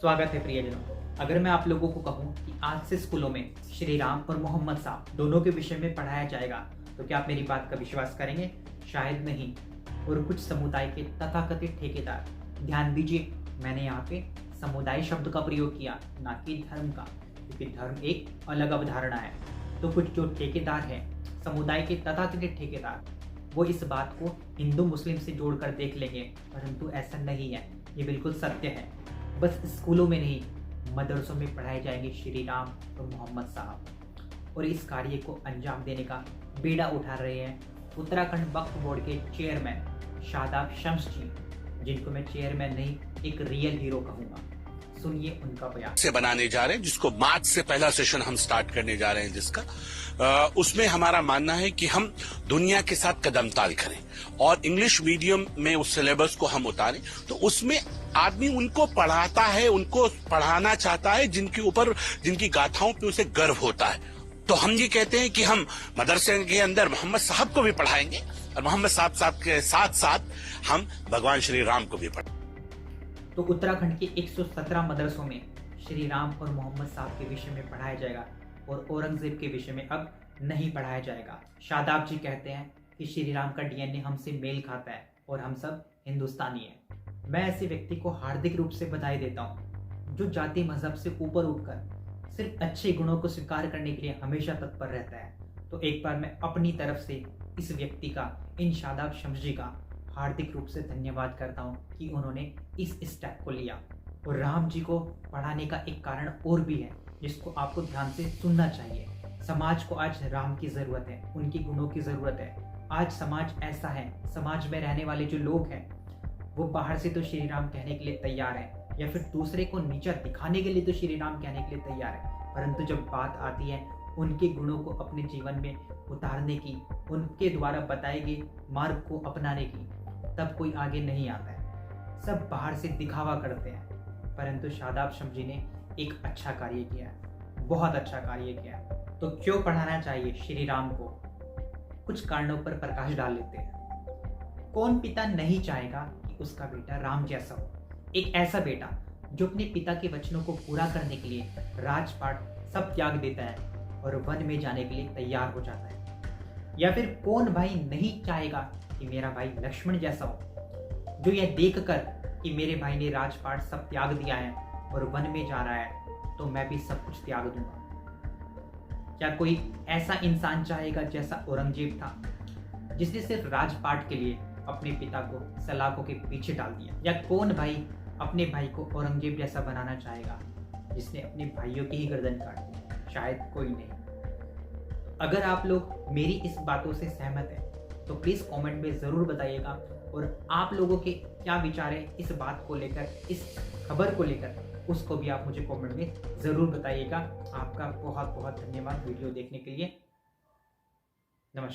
स्वागत है प्रियजनों। अगर मैं आप लोगों को कहूं कि आज से स्कूलों में श्री राम और मोहम्मद साहब दोनों के विषय में पढ़ाया जाएगा तो क्या आप मेरी बात का विश्वास करेंगे? शायद नहीं। और कुछ समुदाय के तथाकथित ठेकेदार, ध्यान दीजिए, मैंने यहाँ पे समुदाय शब्द का प्रयोग किया, ना कि धर्म का, क्योंकि धर्म एक अलग अवधारणा है। तो कुछ जो ठेकेदार हैं, समुदाय के तथाकथित ठेकेदार, वो इस बात को हिंदू मुस्लिम से जोड़कर देख लेंगे, परंतु ऐसा नहीं है। ये बिल्कुल सत्य है। बस स्कूलों में नहीं, मदरसों में पढ़ाए जाएंगे श्री राम और मोहम्मद साहब। और इस कार्य को अंजाम देने का बीड़ा उठा रहे हैं उत्तराखंड वक्फ बोर्ड के चेयरमैन शादाब शम्स जी, जिनको मैं चेयरमैन नहीं, एक रियल हीरो कहूंगा। सुनिए उनका बयान। से बनाने जा रहे हैं, जिसको मार्च से पहला सेशन हम स्टार्ट करने जा रहे हैं, जिसका उसमें हमारा मानना है कि हम दुनिया के साथ कदम ताल करें और इंग्लिश मीडियम में उस सिलेबस को हम उतारें। तो उसमें आदमी उनको पढ़ाता है, उनको पढ़ाना चाहता है जिनकी गाथाओं पे उसे गर्व होता है। तो हम ये कहते हैं कि हम मदरसे के अंदर मोहम्मद साहब को भी पढ़ाएंगे और मोहम्मद साहब के साथ साथ हम भगवान श्री राम को भी पढ़ाएंगे। तो उत्तराखंड के 117 मदरसों में श्री राम और मोहम्मद साहब के विषय में पढ़ाया जाएगा और औरंगजेब के विषय में अब नहीं पढ़ाया जाएगा। शादाब जी कहते हैं कि श्री राम का डीएनए हमसे मेल खाता है और हम सब हिंदुस्तानी हैं। मैं ऐसे व्यक्ति को हार्दिक रूप से बधाई देता हूँ जो जाति मजहब से ऊपर उठकर सिर्फ अच्छे गुणों को स्वीकार करने के लिए हमेशा तत्पर रहता है। तो एक बार मैं अपनी तरफ से इस व्यक्ति का, इन शादाब शम्स जी का हार्दिक रूप से धन्यवाद करता हूँ कि उन्होंने इस स्टेप को लिया। और राम जी को पढ़ाने का एक कारण और भी है, जिसको आपको ध्यान से सुनना चाहिए। समाज को आज राम की जरूरत है, उनके गुणों की जरूरत है। आज समाज ऐसा है, समाज में रहने वाले जो लोग हैं वो बाहर से तो श्री राम कहने के लिए तैयार है, या फिर दूसरे को नीचा दिखाने के लिए तो श्री राम कहने के लिए तैयार है, परंतु जब बात आती है उनके गुणों को अपने जीवन में उतारने की, उनके द्वारा बताए गए मार्ग को अपनाने की, तब कोई आगे नहीं आता है। सब बाहर से दिखावा करते हैं, परंतु शादाब शम्स जी ने एक अच्छा कार्य किया है, बहुत अच्छा कार्य किया है। तो क्यों पढ़ाना चाहिए श्री राम को? कुछ कारणों पर प्रकाश डाल लेते हैं। कौन पिता नहीं चाहेगा कि उसका बेटा राम जैसा हो? एक ऐसा बेटा जो अपने पिता के वचनों को पूरा करने के लिए राजपाट सब त्याग देता है और वन में जाने के लिए तैयार हो जाता है। या फिर कौन भाई नहीं चाहेगा कि मेरा भाई लक्ष्मण जैसा हो, जो यह देखकर कि मेरे भाई ने राजपाट सब त्याग दिया है और वन में जा रहा है तो मैं भी सब कुछ त्याग दूंगा। क्या कोई ऐसा इंसान चाहेगा जैसा औरंगजेब था, जिसने सिर्फ राजपाट के लिए अपने पिता को सलाखों के पीछे डाल दिया? या कौन भाई अपने भाई को औरंगजेब जैसा बनाना चाहेगा, जिसने अपने भाइयों की ही गर्दन काट दी? शायद कोई नहीं। अगर आप लोग मेरी इस बातों से सहमत हैं तो प्लीज कमेंट में जरूर बताइएगा, और आप लोगों के क्या विचार है इस बात को लेकर, इस खबर को लेकर, उसको भी आप मुझे कमेंट में जरूर बताइएगा। आपका बहुत बहुत धन्यवाद वीडियो देखने के लिए। नमस्कार।